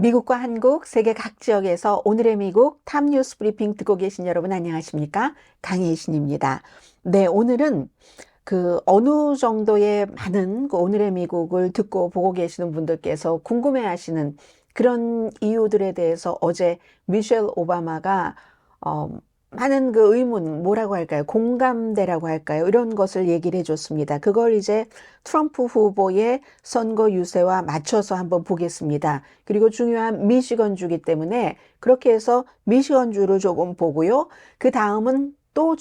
미국과 한국, 세계 각 지역에서 오늘의 미국 탑뉴스 브리핑 듣고 계신 여러분 안녕하십니까? 강혜신입니다. 네, 오늘은 어느 정도의 많은 오늘의 미국을 듣고 보고 계시는 분들께서 궁금해하시는 그런 이유들에 대해서 어제 미셸 오바마가 많은 의문, 뭐라고 할까요? 공감대라고 할까요? 이런 것을 얘기를 해줬습니다. 그걸 이제 트럼프 후보의 선거 유세와 맞춰서 한번 보겠습니다. 그리고 중요한 미시건주기 때문에 그렇게 해서 미시건주를 조금 보고요. 그 다음은 또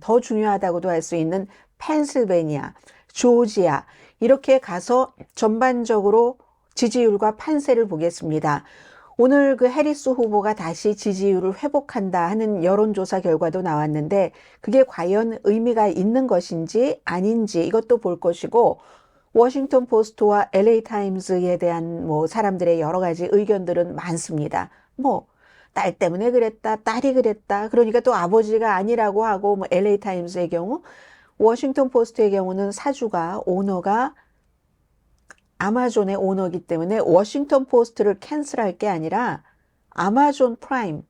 더 중요하다고도 할 수 있는 펜실베니아, 조지아 이렇게 가서 전반적으로 지지율과 판세를 보겠습니다. 오늘 해리스 후보가 다시 지지율을 회복한다 하는 여론조사 결과도 나왔는데 그게 과연 의미가 있는 것인지 아닌지 이것도 볼 것이고 워싱턴 포스트와 LA 타임즈에 대한 사람들의 여러 가지 의견들은 많습니다. 딸 때문에 그랬다, 딸이 그랬다. 그러니까 또 아버지가 아니라고 하고 LA 타임즈의 경우 워싱턴 포스트의 경우는 오너가 아마존의 오너이기 때문에 워싱턴 포스트를 캔슬할 게 아니라 아마존 프라임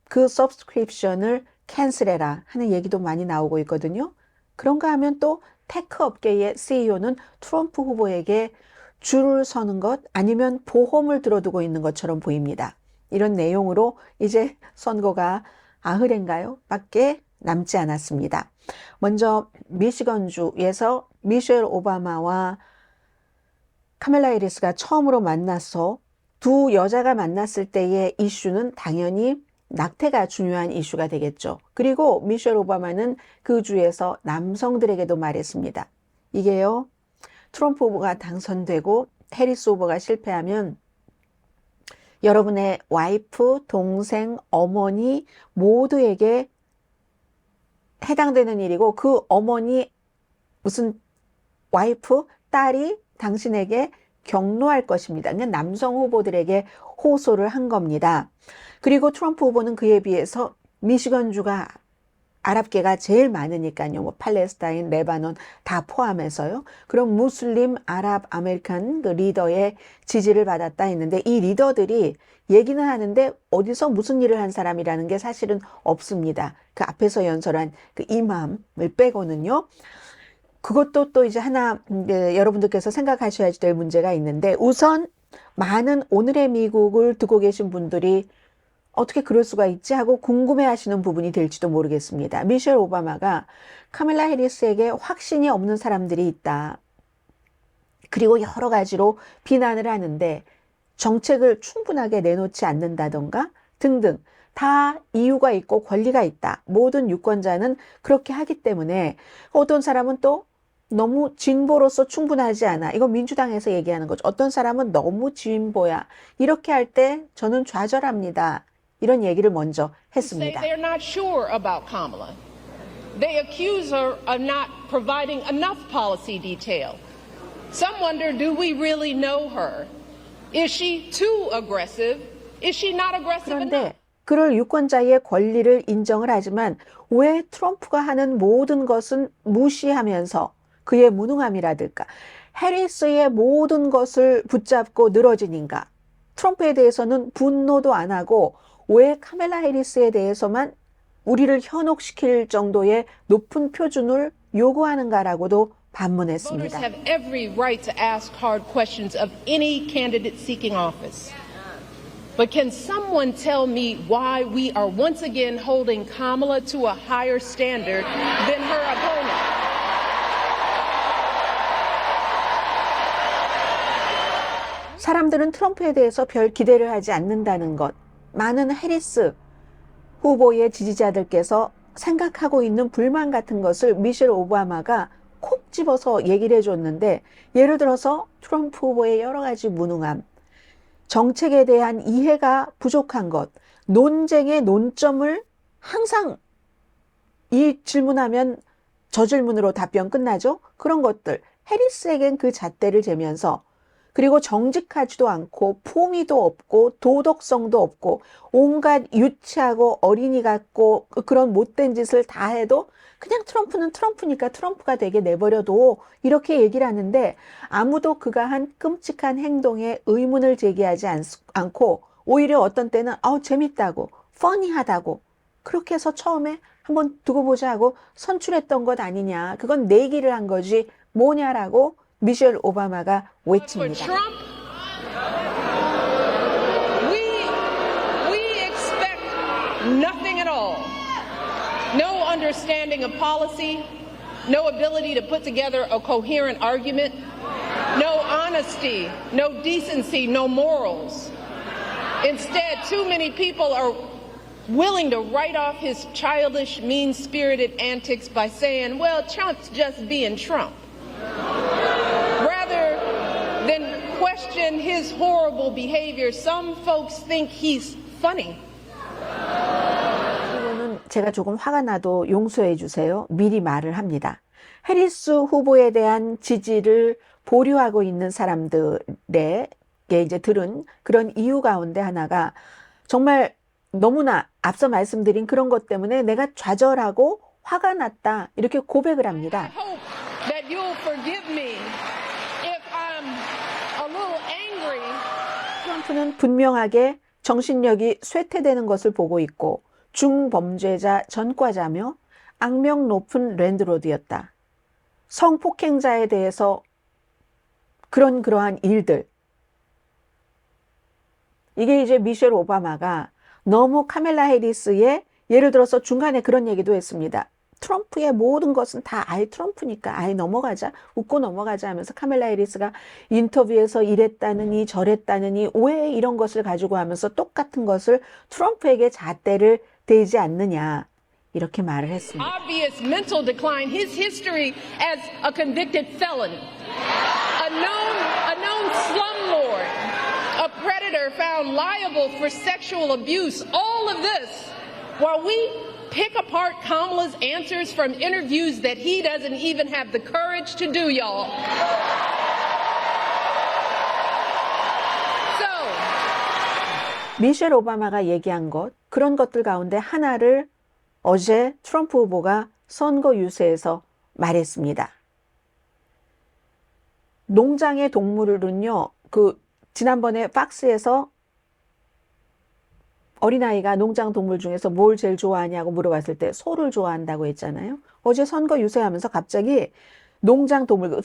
그 서브스크립션을 캔슬해라 하는 얘기도 많이 나오고 있거든요. 그런가 하면 또 테크 업계의 CEO는 트럼프 후보에게 줄을 서는 것 아니면 보험을 들어두고 있는 것처럼 보입니다. 이런 내용으로 이제 선거가 아흘인가요? 밖에 남지 않았습니다. 먼저 미시건주에서 미셸 오바마와 카멜라 해리스가 처음으로 만나서 두 여자가 만났을 때의 이슈는 당연히 낙태가 중요한 이슈가 되겠죠. 그리고 미셸 오바마는 그 주에서 남성들에게도 말했습니다. 이게요, 트럼프 후보가 당선되고 해리스 후보가 실패하면 여러분의 와이프, 동생, 어머니 모두에게 해당되는 일이고 그 어머니 무슨 와이프, 딸이 당신에게 경로할 것입니다. 그냥 남성 후보들에게 호소를 한 겁니다. 그리고 트럼프 후보는 그에 비해서 미시건주가 아랍계가 제일 많으니까요. 팔레스타인, 레바논 다 포함해서요. 그럼 무슬림, 아랍, 아메리칸 리더의 지지를 받았다 했는데 이 리더들이 얘기는 하는데 어디서 무슨 일을 한 사람이라는 게 사실은 없습니다. 그 앞에서 연설한 이맘을 빼고는요. 그것도 또 이제 하나 여러분들께서 생각하셔야 될 문제가 있는데 우선 많은 오늘의 미국을 듣고 계신 분들이 어떻게 그럴 수가 있지 하고 궁금해하시는 부분이 될지도 모르겠습니다. 미셸 오바마가 카멜라 해리스에게 확신이 없는 사람들이 있다. 그리고 여러 가지로 비난을 하는데 정책을 충분하게 내놓지 않는다던가 등등 다 이유가 있고 권리가 있다. 모든 유권자는 그렇게 하기 때문에 어떤 사람은 또 너무 진보로서 충분하지 않아. 이건 민주당에서 얘기하는 거죠. 어떤 사람은 너무 진보야. 이렇게 할 때 저는 좌절합니다. 이런 얘기를 먼저 했습니다. They're not sure about Kamala. They accuse her of not providing enough policy detail. Some wonder, do we really know her? Is she too aggressive? Is she not aggressive enough? 그런데 그럴 유권자의 권리를 인정을 하지만 왜 트럼프가 하는 모든 것은 무시하면서 그의 무능함이라든가 해리스의 모든 것을 붙잡고 늘어지는가? 트럼프에 대해서는 분노도 안 하고 왜 카멜라 해리스에 대해서만 우리를 현혹시킬 정도의 높은 표준을 요구하는가라고도 반문했습니다. Voters have every right to ask hard questions of any candidate seeking office. But can someone tell me why we are once again holding Kamala to a higher standard than her opponent? 사람들은 트럼프에 대해서 별 기대를 하지 않는다는 것. 많은 해리스 후보의 지지자들께서 생각하고 있는 불만 같은 것을 미셸 오바마가 콕 집어서 얘기를 해줬는데 예를 들어서 트럼프 후보의 여러 가지 무능함, 정책에 대한 이해가 부족한 것, 논쟁의 논점을 항상 이 질문하면 저 질문으로 답변 끝나죠? 그런 것들. 해리스에겐 그 잣대를 재면서 그리고 정직하지도 않고 품위도 없고 도덕성도 없고 온갖 유치하고 어린이 같고 그런 못된 짓을 다 해도 그냥 트럼프는 트럼프니까 트럼프가 되게 내버려둬 이렇게 얘기를 하는데 아무도 그가 한 끔찍한 행동에 의문을 제기하지 않고 오히려 어떤 때는 재밌다고 퍼니하다고 그렇게 해서 처음에 한번 두고 보자 하고 선출했던 것 아니냐. 그건 내기를 한 거지 뭐냐라고 미셸 오바마가 For 외칩니다. Trump, we expect nothing at all. No understanding of policy, no ability to put together a coherent argument, no honesty, no decency, no morals. Instead, too many people are willing to write off his childish, mean-spirited antics by saying, well, Trump's just being Trump. Rather than question his horrible behavior, some folks think he's funny. 그리고는 제가 조금 화가 나도 용서해 주세요. 미리 말을 합니다. 해리스 후보에 대한 지지를 보류하고 있는 사람들에게 이제 들은 그런 이유 가운데 하나가 정말 너무나 앞서 말씀드린 그런 것 때문에 내가 좌절하고 화가 났다 이렇게 고백을 합니다. I hope that you'll forgive me if I'm a little angry. 트럼프는 분명하게 정신력이 쇠퇴되는 것을 보고 있고 중범죄자 전과자며 악명 높은 랜드로드였다. 성폭행자에 대해서 그러한 일들. 이게 이제 미셸 오바마가 너무 카멜라 해리스의 예를 들어서 중간에 그런 얘기도 했습니다. 트럼프의 모든 것은 다 아예 트럼프니까 아예 넘어가자, 웃고 넘어가자 하면서 카멜라 해리스가 인터뷰에서 이랬다느니 저랬다느니 왜 이런 것을 가지고 하면서 똑같은 것을 트럼프에게 잣대를 대지 않느냐 이렇게 말을 했습니다. Obvious mental decline, his history as a convicted felon, a known slumlord, a predator found liable for sexual abuse, all of this while we pick apart Kamala's answers from interviews that he doesn't even have the courage to do, y'all. 미셸 오바마가 얘기한 것, 그런 것들 가운데 하나를 어제 트럼프 후보가 선거 유세에서 말했습니다. 농장의 동물은요, 지난번에 박스에서 어린아이가 농장 동물 중에서 뭘 제일 좋아하냐고 물어봤을 때 소를 좋아한다고 했잖아요. 어제 선거 유세하면서 갑자기 농장 동물,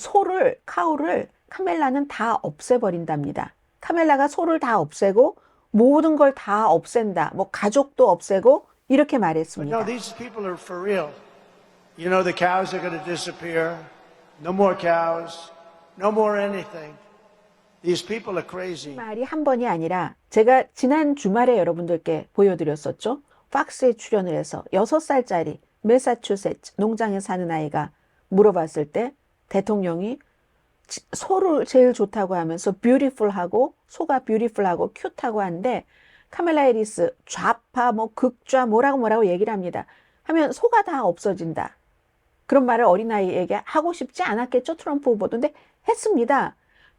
카우를 카멜라는 다 없애버린답니다. 카멜라가 소를 다 없애고 모든 걸 다 없앤다. 뭐 가족도 없애고 이렇게 But 말했습니다. no, these people are for real. You know, the cows are going to disappear. No more cows. No more anything. These people are crazy. 말이 한 번이 아니라 제가 지난 주말에 여러분들께 보여드렸었죠. 팍스에 출연을 해서 6살짜리 매사추세츠 농장에 사는 아이가 물어봤을 때 대통령이 소를 제일 좋다고 하면서 뷰티풀하고 소가 뷰티풀하고 큐트하고 하는데 카멜라 해리스 좌파 뭐 극좌 뭐라고 얘기를 합니다. 하면 소가 다 없어진다. 그런 말을 어린아이에게 하고 싶지 않았겠죠. 트럼프 후보도. 근데 했습니다.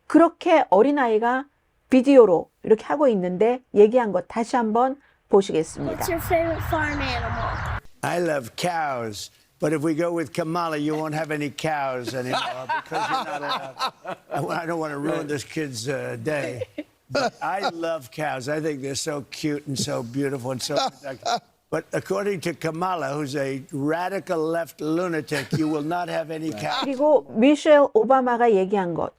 그렇게 어린아이가 비디오로 이렇게 하고 있는데 얘기한 것 다시 한번 보시겠습니다. What's your favorite farm animal? I love cows, but if we go with Kamala, you won't have any cows anymore because you're not allowed. I don't want to ruin this kid's day. But I love cows. I think they're so cute and so beautiful and so protective. But according to Kamala, who's a radical left lunatic, you will not have any cows. 그리고 미셸 오바마가 얘기한 것.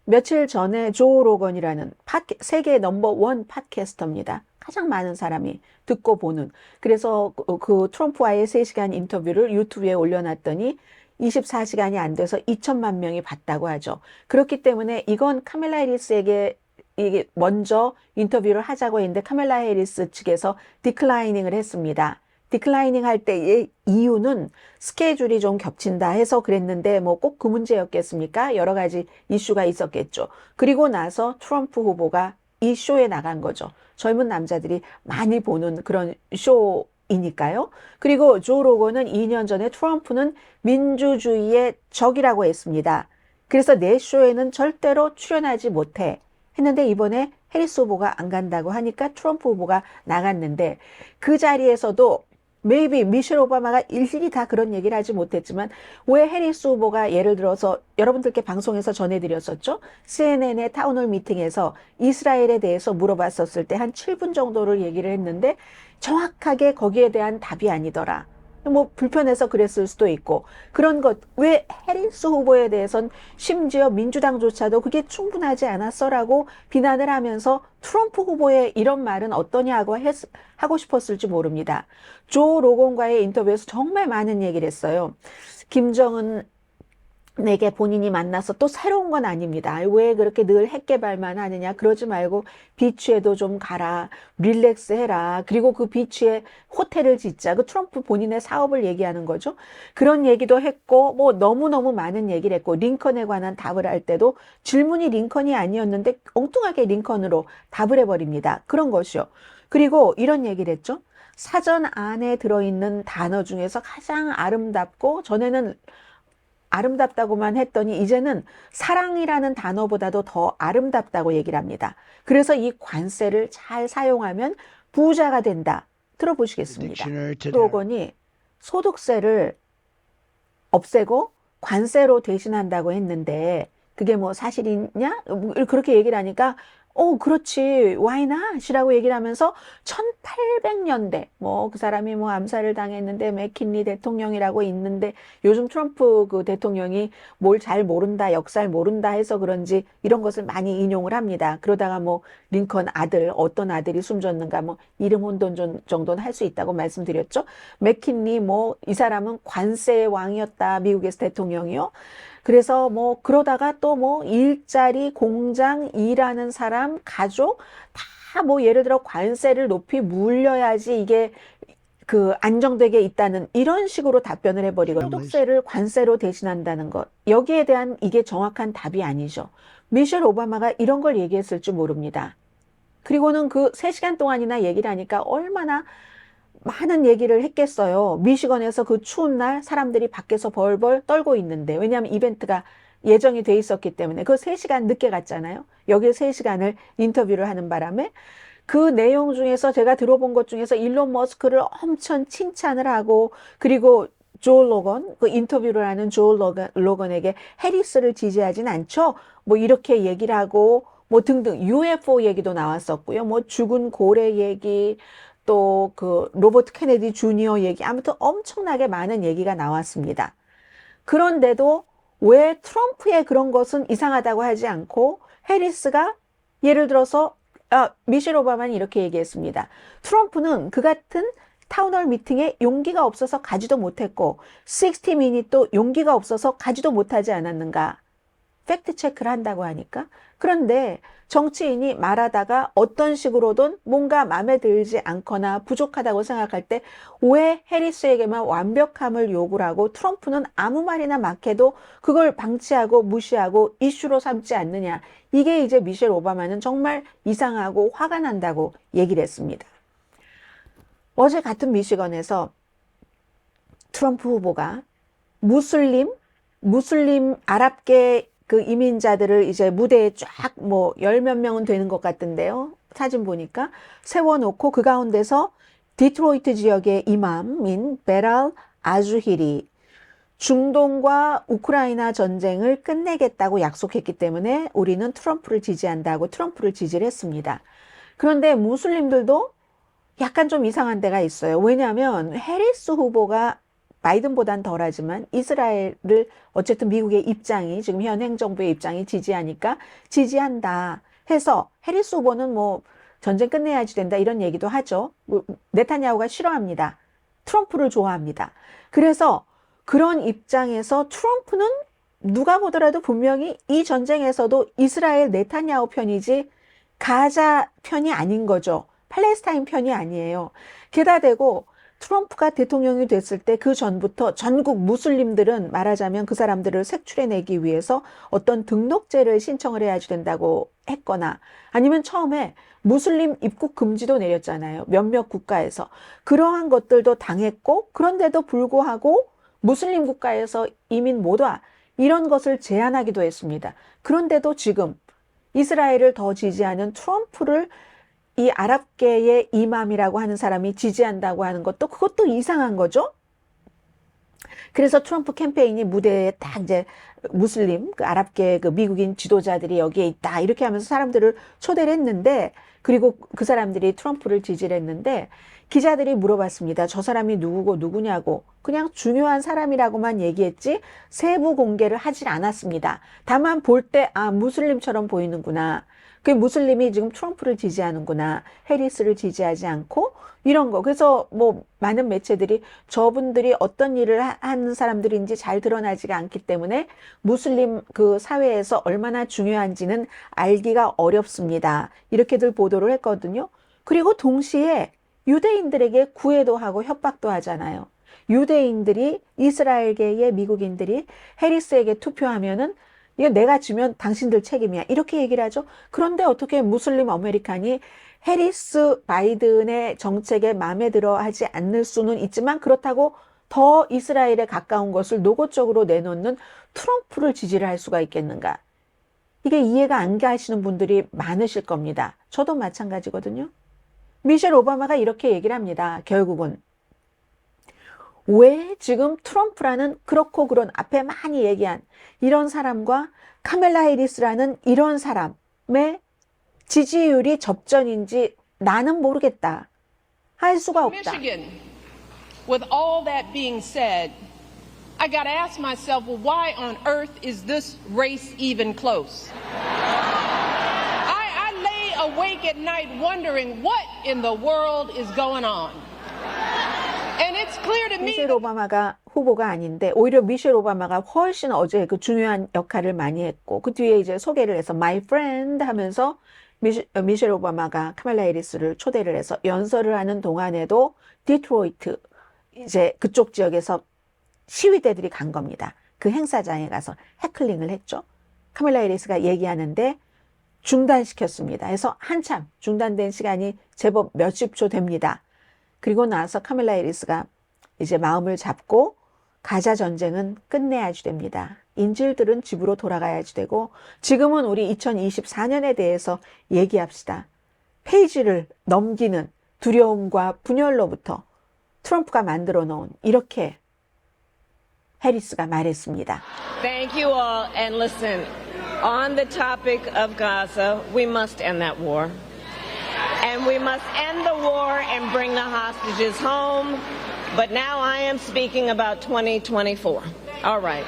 며칠 전에 조 로건이라는 세계 넘버1 팟캐스터입니다. 가장 많은 사람이 듣고 보는. 그래서 그 트럼프와의 3시간 인터뷰를 유튜브에 올려놨더니 24시간이 안 돼서 2천만 명이 봤다고 하죠. 그렇기 때문에 이건 카멜라 해리스에게 이게 먼저 인터뷰를 하자고 했는데 카멜라 해리스 측에서 디클라이닝을 했습니다. 디클라이닝 할 때의 이유는 스케줄이 좀 겹친다 해서 그랬는데 뭐 꼭 그 문제였겠습니까? 여러 가지 이슈가 있었겠죠. 그리고 나서 트럼프 후보가 이 쇼에 나간 거죠. 젊은 남자들이 많이 보는 그런 쇼이니까요. 그리고 조 로건은 2년 전에 트럼프는 민주주의의 적이라고 했습니다. 그래서 내 쇼에는 절대로 출연하지 못해 했는데 이번에 해리스 후보가 안 간다고 하니까 트럼프 후보가 나갔는데 그 자리에서도 maybe 미셸 오바마가 일일이 다 그런 얘기를 하지 못했지만 왜 해리스 후보가 예를 들어서 여러분들께 방송에서 전해드렸었죠. CNN의 타운홀 미팅에서 이스라엘에 대해서 물어봤었을 때 한 7분 정도를 얘기를 했는데 정확하게 거기에 대한 답이 아니더라. 뭐 불편해서 그랬을 수도 있고 그런 것 왜 해리스 후보에 대해선 심지어 민주당조차도 그게 충분하지 않았어라고 비난을 하면서 트럼프 후보의 이런 말은 어떠냐고 하고 싶었을지 모릅니다. 조 로건과의 인터뷰에서 정말 많은 얘기를 했어요. 김정은 내게 본인이 만나서 또 새로운 건 아닙니다. 왜 그렇게 늘 핵 개발만 하느냐. 그러지 말고 비치에도 좀 가라. 릴렉스 해라. 그리고 그 비치에 호텔을 짓자. 그 트럼프 본인의 사업을 얘기하는 거죠. 그런 얘기도 했고 뭐 너무너무 많은 얘기를 했고 링컨에 관한 답을 할 때도 질문이 링컨이 아니었는데 엉뚱하게 링컨으로 답을 해버립니다. 그런 것이요. 그리고 이런 얘기를 했죠. 사전 안에 들어있는 단어 중에서 가장 아름답고 전에는 아름답다고만 했더니 이제는 사랑이라는 단어보다도 더 아름답다고 얘기를 합니다. 그래서 이 관세를 잘 사용하면 부자가 된다. 들어보시겠습니다. 로건이 소득세를 없애고 관세로 대신한다고 했는데 그게 뭐 사실이냐? 그렇게 얘기를 하니까 그렇지. Why not? 이라고 얘기를 하면서 1800년대 뭐 그 사람이 뭐 암살을 당했는데 맥킨리 대통령이라고 있는데 요즘 트럼프 그 대통령이 뭘 잘 모른다, 역사를 모른다 해서 그런지 이런 것을 많이 인용을 합니다. 그러다가 뭐 링컨 아들, 어떤 아들이 숨졌는가 뭐 이름 혼돈 정도는 할 수 있다고 말씀드렸죠. 맥킨리 뭐 이 사람은 관세의 왕이었다. 미국에서 대통령이요. 그래서 뭐 그러다가 또 뭐 일자리, 공장, 일하는 사람, 가족 다 뭐 예를 들어 관세를 높이 물려야지 이게 그 안정되게 있다는 이런 식으로 답변을 해버리고 소득세를 관세로 대신한다는 것. 여기에 대한 이게 정확한 답이 아니죠. 미셸 오바마가 이런 걸 얘기했을 줄 모릅니다. 그리고는 그 3시간 동안이나 얘기를 하니까 얼마나 많은 얘기를 했겠어요. 미시건에서 그 추운 날 사람들이 밖에서 벌벌 떨고 있는데 왜냐하면 이벤트가 예정이 돼 있었기 때문에 그 3시간 늦게 갔잖아요. 여기 3시간을 인터뷰를 하는 바람에 그 내용 중에서 제가 들어본 것 중에서 일론 머스크를 엄청 칭찬을 하고 그리고 조 로건, 그 인터뷰를 하는 조 로건에게 해리스를 지지하진 않죠. 뭐 이렇게 얘기를 하고 뭐 등등 UFO 얘기도 나왔었고요. 뭐 죽은 고래 얘기 또 그 로버트 케네디 주니어 얘기 아무튼 엄청나게 많은 얘기가 나왔습니다. 그런데도 왜 트럼프의 그런 것은 이상하다고 하지 않고 해리스가 예를 들어서 미셸 오바마는 이렇게 얘기했습니다. 트럼프는 그 같은 타운홀 미팅에 용기가 없어서 가지도 못했고 60미닛도 용기가 없어서 가지도 못하지 않았는가. 팩트 체크를 한다고 하니까. 그런데 정치인이 말하다가 어떤 식으로든 뭔가 마음에 들지 않거나 부족하다고 생각할 때 왜 해리스에게만 완벽함을 요구를 하고 트럼프는 아무 말이나 막 해도 그걸 방치하고 무시하고 이슈로 삼지 않느냐. 이게 이제 미셸 오바마는 정말 이상하고 화가 난다고 얘기를 했습니다. 어제 같은 미시건에서 트럼프 후보가 무슬림 아랍계 그 이민자들을 이제 무대에 쫙 뭐 10몇 명은 되는 것 같던데요. 사진 보니까 세워놓고 그 가운데서 디트로이트 지역의 이맘인 베랄 아주히리 중동과 우크라이나 전쟁을 끝내겠다고 약속했기 때문에 우리는 트럼프를 지지한다고 트럼프를 지지를 했습니다. 그런데 무슬림들도 약간 좀 이상한 데가 있어요. 왜냐하면 해리스 후보가 바이든보단 덜하지만 이스라엘을 어쨌든 미국의 입장이 지금 현 행정부의 입장이 지지하니까 지지한다 해서 해리스 후보는 뭐 전쟁 끝내야지 된다 이런 얘기도 하죠. 네타냐후가 싫어합니다. 트럼프를 좋아합니다. 그래서 그런 입장에서 트럼프는 누가 보더라도 분명히 이 전쟁에서도 이스라엘 네타냐후 편이지 가자 편이 아닌 거죠. 팔레스타인 편이 아니에요. 게다 대고 트럼프가 대통령이 됐을 때 그 전부터 전국 무슬림들은 말하자면 그 사람들을 색출해내기 위해서 어떤 등록제를 신청을 해야지 된다고 했거나 아니면 처음에 무슬림 입국 금지도 내렸잖아요. 몇몇 국가에서. 그러한 것들도 당했고 그런데도 불구하고 무슬림 국가에서 이민 못 와. 이런 것을 제안하기도 했습니다. 그런데도 지금 이스라엘을 더 지지하는 트럼프를 이 아랍계의 이맘이라고 하는 사람이 지지한다고 하는 것도 그것도 이상한 거죠. 그래서 트럼프 캠페인이 무대에 딱 이제 무슬림, 그 아랍계 그 미국인 지도자들이 여기에 있다 이렇게 하면서 사람들을 초대를 했는데, 그리고 그 사람들이 트럼프를 지지를 했는데 기자들이 물어봤습니다. 저 사람이 누구고 누구냐고. 그냥 중요한 사람이라고만 얘기했지 세부 공개를 하질 않았습니다. 다만 볼 때 무슬림처럼 보이는구나. 그 무슬림이 지금 트럼프를 지지하는구나. 해리스를 지지하지 않고 이런 거. 그래서 뭐 많은 매체들이 저분들이 어떤 일을 하는 사람들인지 잘 드러나지가 않기 때문에 무슬림 그 사회에서 얼마나 중요한지는 알기가 어렵습니다. 이렇게들 보도를 했거든요. 그리고 동시에 유대인들에게 구애도 하고 협박도 하잖아요. 유대인들이 이스라엘계의 미국인들이 해리스에게 투표하면은 이거 내가 지면 당신들 책임이야. 이렇게 얘기를 하죠. 그런데 어떻게 무슬림 아메리칸이 해리스 바이든의 정책에 마음에 들어 하지 않을 수는 있지만 그렇다고 더 이스라엘에 가까운 것을 노골적으로 내놓는 트럼프를 지지를 할 수가 있겠는가? 이게 이해가 안 가시는 분들이 많으실 겁니다. 저도 마찬가지거든요. 미셸 오바마가 이렇게 얘기를 합니다. 결국은 왜 지금 트럼프라는 그렇고 그런 앞에 많이 얘기한 이런 사람과 카멜라 해리스라는 이런 사람의 지지율이 접전인지 나는 모르겠다. 할 수가 없다. Michigan, with all that being said, I got to ask myself, well, why on earth is this race even close? I lay awake at night wondering what in the world is going on. And it's clear to me. 미셸 오바마가 후보가 아닌데 오히려 미셸 오바마가 훨씬 어제 그 중요한 역할을 많이 했고 그 뒤에 이제 소개를 해서 My friend 하면서 미셸 오바마가 카멜라 해리스를 초대를 해서 연설을 하는 동안에도 디트로이트 이제 그쪽 지역에서 시위대들이 간 겁니다. 그 행사장에 가서 해클링을 했죠. 카멜라 해리스가 얘기하는데 중단시켰습니다. 그래서 한참 중단된 시간이 제법 몇십 초 됩니다. 그리고 나서 카멜라 해리스가 이제 마음을 잡고 가자 전쟁은 끝내야지 됩니다. 인질들은 집으로 돌아가야지 되고 지금은 우리 2024년에 대해서 얘기합시다. 페이지를 넘기는 두려움과 분열로부터 트럼프가 만들어 놓은 이렇게 해리스가 말했습니다. Thank you all. And listen, on the topic of Gaza, we must end that war. And we must end the war and bring the hostages home. But now I am speaking about 2024. All right.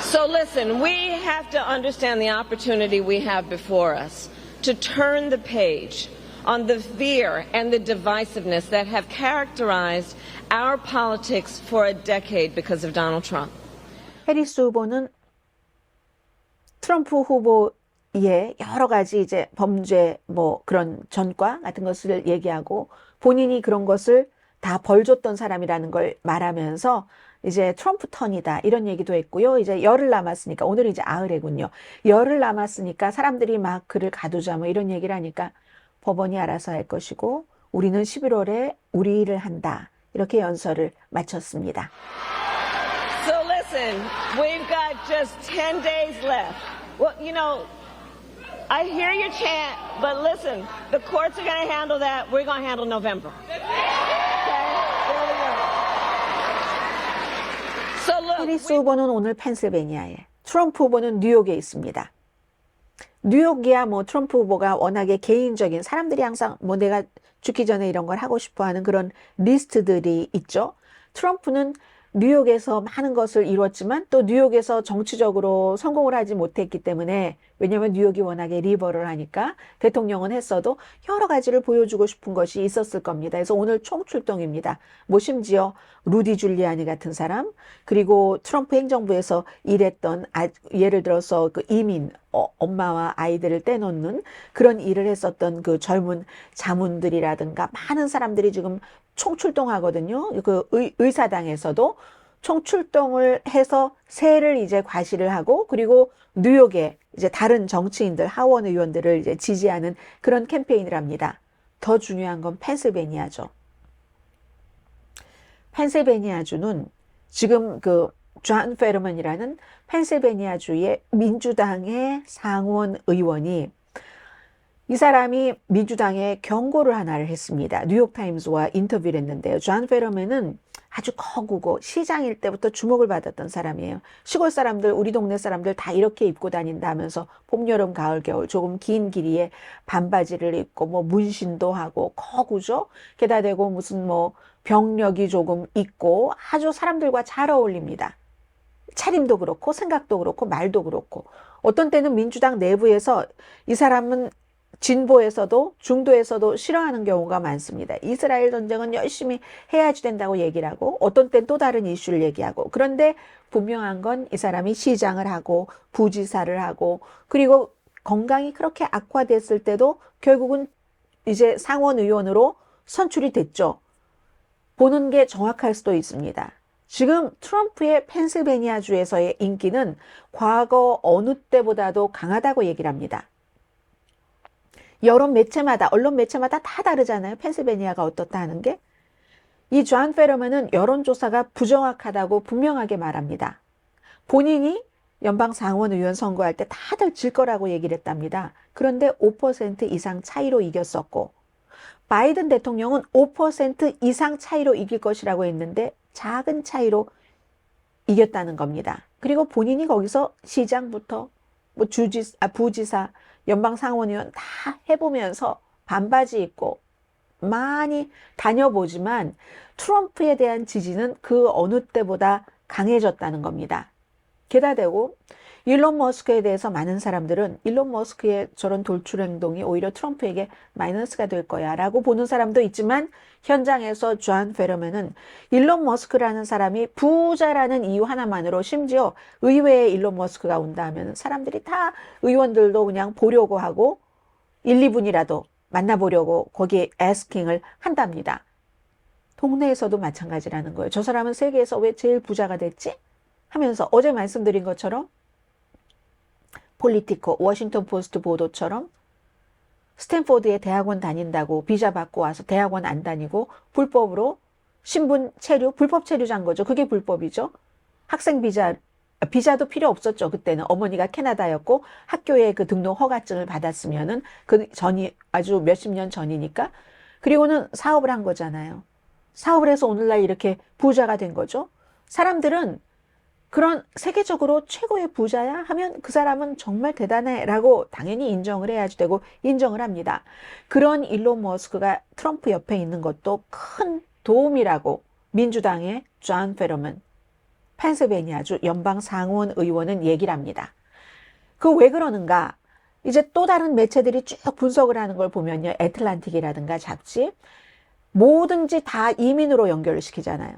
So listen, we have to understand the opportunity we have before us to turn the page on the fear and the divisiveness that have characterized our politics for a decade because of Donald Trump. 해리스 후보는 트럼프 후보의 여러 가지 이제 범죄 뭐 그런 전과 같은 것을 얘기하고 본인이 그런 것을 다 벌줬던 사람이라는 걸 말하면서 이제 트럼프 턴이다 이런 얘기도 했고요. 이제 열흘 남았으니까 오늘 이제 9회군요. 열흘 남았으니까 사람들이 막 그를 가두자 뭐 이런 얘기를 하니까 법원이 알아서 할 것이고 우리는 11월에 우리 일을 한다. 이렇게 연설을 마쳤습니다. So listen, we've got just 10 days left. Well, you know, I hear your chant, but listen, the courts are going to handle that. We're going to handle November. Okay? There we go. So look, 해리스 후보는 오늘 펜실베니아에, 트럼프 후보는 뉴욕에 있습니다. 뉴욕이야 뭐 트럼프 후보가 워낙에 개인적인 사람들이 항상 뭐 내가 죽기 전에 이런 걸 하고 싶어 하는 그런 리스트들이 있죠. 트럼프는 뉴욕에서 많은 것을 이뤘지만 또 뉴욕에서 정치적으로 성공을 하지 못했기 때문에 왜냐하면 뉴욕이 워낙에 리버럴하니까 대통령은 했어도 여러 가지를 보여주고 싶은 것이 있었을 겁니다. 그래서 오늘 총출동입니다. 뭐 심지어 루디 줄리아니 같은 사람 그리고 트럼프 행정부에서 일했던 예를 들어서 그 이민 엄마와 아이들을 떼놓는 그런 일을 했었던 그 젊은 자문들이라든가 많은 사람들이 지금 총출동하거든요. 그 의사당에서도 총출동을 해서 세를 이제 과시를 하고 그리고 뉴욕에 이제 다른 정치인들 하원 의원들을 이제 지지하는 그런 캠페인을 합니다. 더 중요한 건 펜실베니아죠. 펜실베니아주는 지금 그 존 페르먼이라는 펜실베니아주의 민주당의 상원 의원이 이 사람이 민주당에 경고를 하나를 했습니다. 뉴욕타임즈와 인터뷰를 했는데요. 존 페르먼은 아주 거구고 시장일 때부터 주목을 받았던 사람이에요. 시골 사람들, 우리 동네 사람들 다 이렇게 입고 다닌다 하면서 봄, 여름, 가을, 겨울 조금 긴 길이에 반바지를 입고 뭐 문신도 하고 거구죠. 게다 대고 무슨 뭐 병력이 조금 있고 아주 사람들과 잘 어울립니다. 차림도 그렇고 생각도 그렇고 말도 그렇고 어떤 때는 민주당 내부에서 이 사람은 진보에서도 중도에서도 싫어하는 경우가 많습니다. 이스라엘 전쟁은 열심히 해야지 된다고 얘기를 하고 어떤 땐 또 다른 이슈를 얘기하고 그런데 분명한 건 이 사람이 시장을 하고 부지사를 하고 그리고 건강이 그렇게 악화됐을 때도 결국은 이제 상원 의원으로 선출이 됐죠. 보는 게 정확할 수도 있습니다. 지금 트럼프의 펜실베니아주에서의 인기는 과거 어느 때보다도 강하다고 얘기를 합니다. 여러 매체마다, 언론 매체마다 다 다르잖아요. 펜실베니아가 어떻다 하는 게. 이 존 페르먼은 여론조사가 부정확하다고 분명하게 말합니다. 본인이 연방 상원 의원 선거할 때 다들 질 거라고 얘기를 했답니다. 그런데 5% 이상 차이로 이겼었고 바이든 대통령은 5% 이상 차이로 이길 것이라고 했는데 작은 차이로 이겼다는 겁니다. 그리고 본인이 거기서 시장부터 뭐 부지사, 연방 상원의원 다 해보면서 반바지 입고 많이 다녀보지만 트럼프에 대한 지지는 그 어느 때보다 강해졌다는 겁니다. 게다 대고 일론 머스크에 대해서 많은 사람들은 일론 머스크의 저런 돌출 행동이 오히려 트럼프에게 마이너스가 될 거야 라고 보는 사람도 있지만 현장에서 존 페르먼은 일론 머스크라는 사람이 부자라는 이유 하나만으로 심지어 의회에 일론 머스크가 온다 하면 사람들이 다 의원들도 그냥 보려고 하고 1, 2분이라도 만나보려고 거기에 애스킹을 한답니다. 동네에서도 마찬가지라는 거예요. 저 사람은 세계에서 왜 제일 부자가 됐지? 하면서 어제 말씀드린 것처럼 폴리티코, 워싱턴 포스트 보도처럼 스탠포드에 대학원 다닌다고 비자 받고 와서 대학원 안 다니고 불법으로 신분 체류, 불법 체류자인 거죠. 그게 불법이죠. 학생 비자도 필요 없었죠. 그때는 어머니가 캐나다였고 학교에 그 등록 허가증을 받았으면은 그 전이 아주 몇십 년 전이니까. 그리고는 사업을 한 거잖아요. 사업을 해서 오늘날 이렇게 부자가 된 거죠. 사람들은 그런 세계적으로 최고의 부자야 하면 그 사람은 정말 대단해 라고 당연히 인정을 해야지 되고 인정을 합니다. 그런 일론 머스크가 트럼프 옆에 있는 것도 큰 도움이라고 민주당의 존 페르먼 펜실베니아주 연방 상원 의원은 얘기를 합니다. 그 왜 그러는가? 이제 또 다른 매체들이 쭉 분석을 하는 걸 보면요. 애틀란틱이라든가 잡지 뭐든지 다 이민으로 연결을 시키잖아요.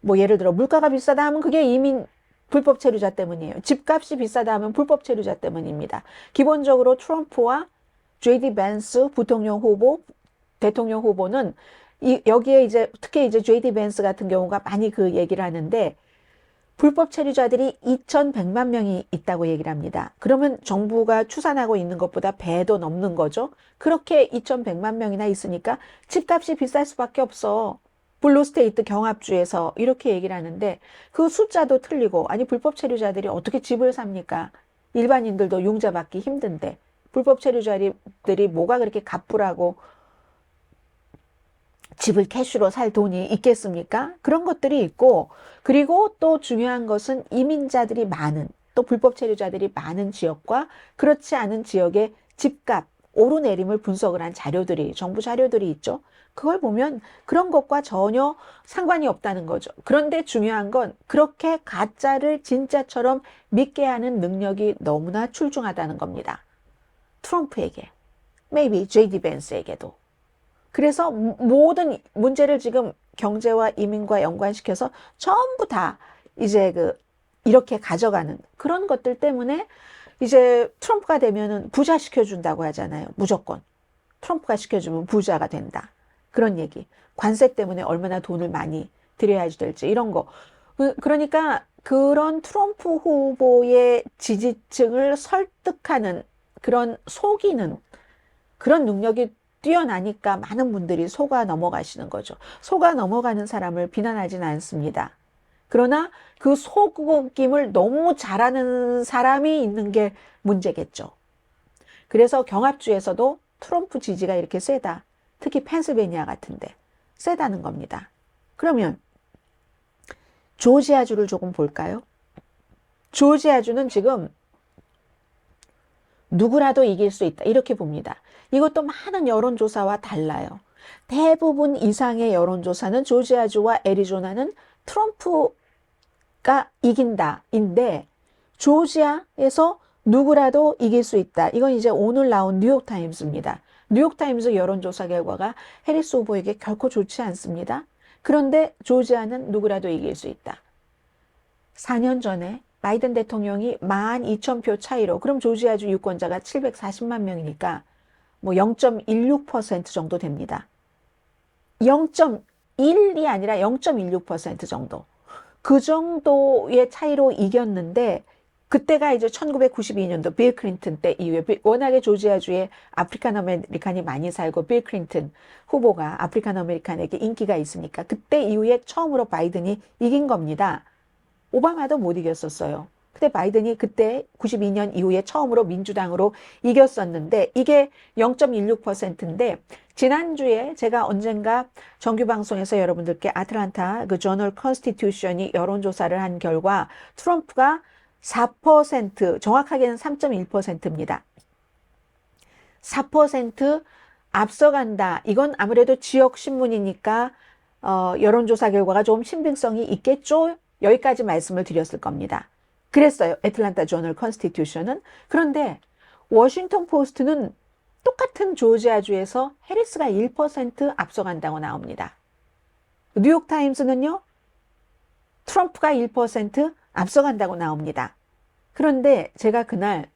뭐 예를 들어 물가가 비싸다 하면 그게 이민 불법 체류자 때문이에요. 집값이 비싸다 하면 불법 체류자 때문입니다. 기본적으로 트럼프와 JD 벤스 부통령 후보, 대통령 후보는 여기에 이제 특히 이제 JD 벤스 같은 경우가 많이 그 얘기를 하는데 불법 체류자들이 2,100만 명이 있다고 얘기를 합니다. 그러면 정부가 추산하고 있는 것보다 배도 넘는 거죠. 그렇게 2,100만 명이나 있으니까 집값이 비쌀 수밖에 없어. 블루스테이트 경합주에서 이렇게 얘기를 하는데 그 숫자도 틀리고 아니 불법 체류자들이 어떻게 집을 삽니까? 일반인들도 융자받기 힘든데 불법 체류자들이 뭐가 그렇게 갑부라고 집을 캐시로 살 돈이 있겠습니까? 그런 것들이 있고 그리고 또 중요한 것은 이민자들이 많은 또 불법 체류자들이 많은 지역과 그렇지 않은 지역의 집값 오르내림을 분석을 한 자료들이 정부 자료들이 있죠. 그걸 보면 그런 것과 전혀 상관이 없다는 거죠. 그런데 중요한 건 그렇게 가짜를 진짜처럼 믿게 하는 능력이 너무나 출중하다는 겁니다. 트럼프에게, maybe JD 벤스에게도. 그래서 모든 문제를 지금 경제와 이민과 연관시켜서 전부 다 이제 이렇게 가져가는 그런 것들 때문에 이제 트럼프가 되면은 부자 시켜준다고 하잖아요. 무조건. 트럼프가 시켜주면 부자가 된다. 그런 얘기. 관세 때문에 얼마나 돈을 많이 들여야지 될지 이런 거. 그러니까 그런 트럼프 후보의 지지층을 설득하는 그런 속이는 그런 능력이 뛰어나니까 많은 분들이 속아 넘어가시는 거죠. 속아 넘어가는 사람을 비난하지는 않습니다. 그러나 그 속임을 너무 잘하는 사람이 있는 게 문제겠죠. 그래서 경합주에서도 트럼프 지지가 이렇게 세다. 특히 펜실베니아 같은데 세다는 겁니다. 그러면 조지아주를 조금 볼까요? 조지아주는 지금 누구라도 이길 수 있다. 이렇게 봅니다. 이것도 많은 여론조사와 달라요. 대부분 이상의 여론조사는 조지아주와 애리조나는 트럼프가 이긴다인데 조지아에서 누구라도 이길 수 있다. 이건 이제 오늘 나온 뉴욕타임스입니다. 뉴욕타임스 여론조사 결과가 해리스 후보에게 결코 좋지 않습니다. 그런데 조지아는 누구라도 이길 수 있다. 4년 전에 바이든 대통령이 12,000표 차이로, 그럼 조지아주 유권자가 740만 명이니까 뭐 0.16% 정도 됩니다. 0.1이 아니라 0.16% 정도. 그 정도의 차이로 이겼는데 그때가 이제 1992년도 빌 클린턴 때 이후에 워낙에 조지아주에 아프리칸 아메리칸이 많이 살고 빌 클린턴 후보가 아프리칸 아메리칸에게 인기가 있으니까 그때 이후에 처음으로 바이든이 이긴 겁니다. 오바마도 못 이겼었어요. 근데 바이든이 그때 92년 이후에 처음으로 민주당으로 이겼었는데 이게 0.16%인데 지난주에 제가 언젠가 정규 방송에서 여러분들께 아틀란타 그 저널 컨스티튜션이 여론조사를 한 결과 트럼프가 4%, 정확하게는 3.1%입니다. 4% 앞서간다. 이건 아무래도 지역 신문이니까 여론조사 결과가 좀 신빙성이 있겠죠? 여기까지 말씀을 드렸을 겁니다. 그랬어요. 애틀란타 저널 컨스티튜션은. 그런데 워싱턴 포스트는 똑같은 조지아주에서 해리스가 1% 앞서간다고 나옵니다. 뉴욕타임스는요. 트럼프가 1% 앞서간다고 나옵니다. 그런데 제가 그날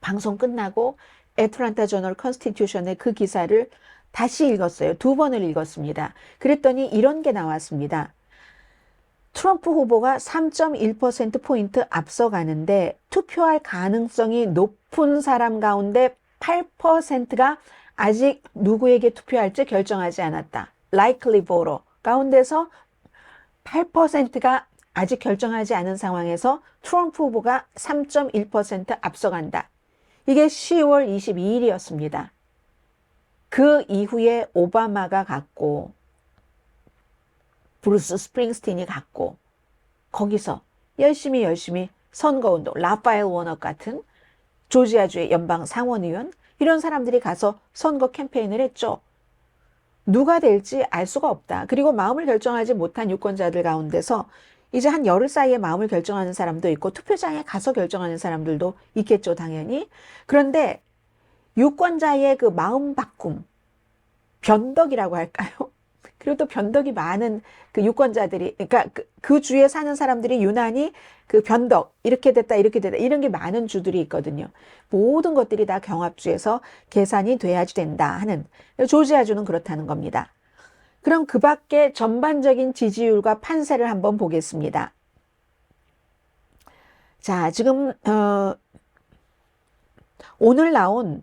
방송 끝나고 애틀란타 저널 컨스티튜션의 그 기사를 다시 읽었어요. 2번을 읽었습니다. 그랬더니 이런 게 나왔습니다. 트럼프 후보가 3.1%포인트 앞서가는데 투표할 가능성이 높은 사람 가운데 8%가 아직 누구에게 투표할지 결정하지 않았다. likely voter 가운데서 8%가 아직 결정하지 않은 상황에서 트럼프 후보가 3.1% 앞서간다. 이게 10월 22일이었습니다. 그 이후에 오바마가 갔고 브루스 스프링스틴이 갔고 거기서 열심히 선거운동, 라파엘 워너 같은 조지아주의 연방 상원의원 이런 사람들이 가서 선거 캠페인을 했죠. 누가 될지 알 수가 없다. 그리고 마음을 결정하지 못한 유권자들 가운데서 이제 한 열흘 사이에 마음을 결정하는 사람도 있고 투표장에 가서 결정하는 사람들도 있겠죠, 당연히. 그런데 유권자의 그 마음 바꿈, 변덕이라고 할까요? 그리고 또 변덕이 많은 그 유권자들이, 그러니까 그 주에 사는 사람들이 유난히 그 변덕, 이렇게 됐다, 이런 게 많은 주들이 있거든요. 모든 것들이 다 경합주에서 계산이 돼야지 된다 하는, 조지아주는 그렇다는 겁니다. 그럼 그 밖에 전반적인 지지율과 판세를 한번 보겠습니다. 자, 지금, 오늘 나온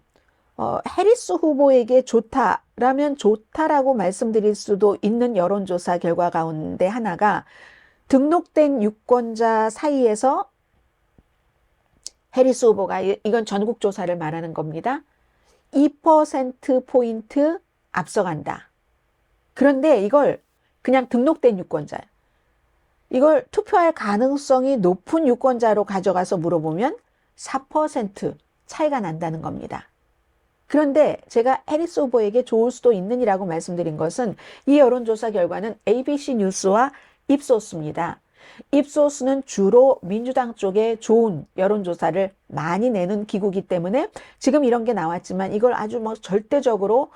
해리스 후보에게 좋다라면 좋다라고 말씀드릴 수도 있는 여론조사 결과 가운데 하나가 등록된 유권자 사이에서 해리스 후보가, 이건 전국 조사를 말하는 겁니다. 2%포인트 앞서간다. 그런데 이걸 그냥 등록된 유권자, 이걸 투표할 가능성이 높은 유권자로 가져가서 물어보면 4% 차이가 난다는 겁니다. 그런데 제가 해리스 후보에게 좋을 수도 있느니라고 말씀드린 것은 이 여론조사 결과는 ABC 뉴스와 입소스입니다. 입소스는 주로 민주당 쪽에 좋은 여론조사를 많이 내는 기구이기 때문에 지금 이런 게 나왔지만 이걸 아주 뭐 절대적으로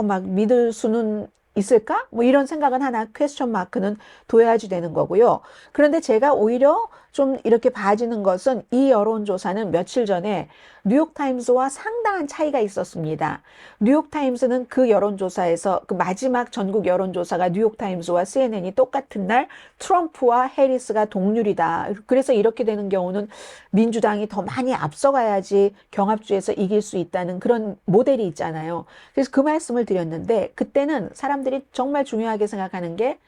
막 믿을 수는 있을까? 뭐 이런 생각은 하나 퀘스천 마크는 둬야지 되는 거고요. 그런데 제가 오히려 좀 이렇게 봐지는 것은 이 여론조사는 며칠 전에 뉴욕타임스와 상당한 차이가 있었습니다. 뉴욕타임스는 그 여론조사에서 그 마지막 전국 여론조사가 뉴욕타임스와 CNN이 똑같은 날 트럼프와 해리스가 동률이다. 그래서 이렇게 되는 경우는 민주당이 더 많이 앞서가야지 경합주에서 이길 수 있다는 그런 모델이 있잖아요. 그래서 그 말씀을 드렸는데 그때는 사람들이 정말 중요하게 생각하는 게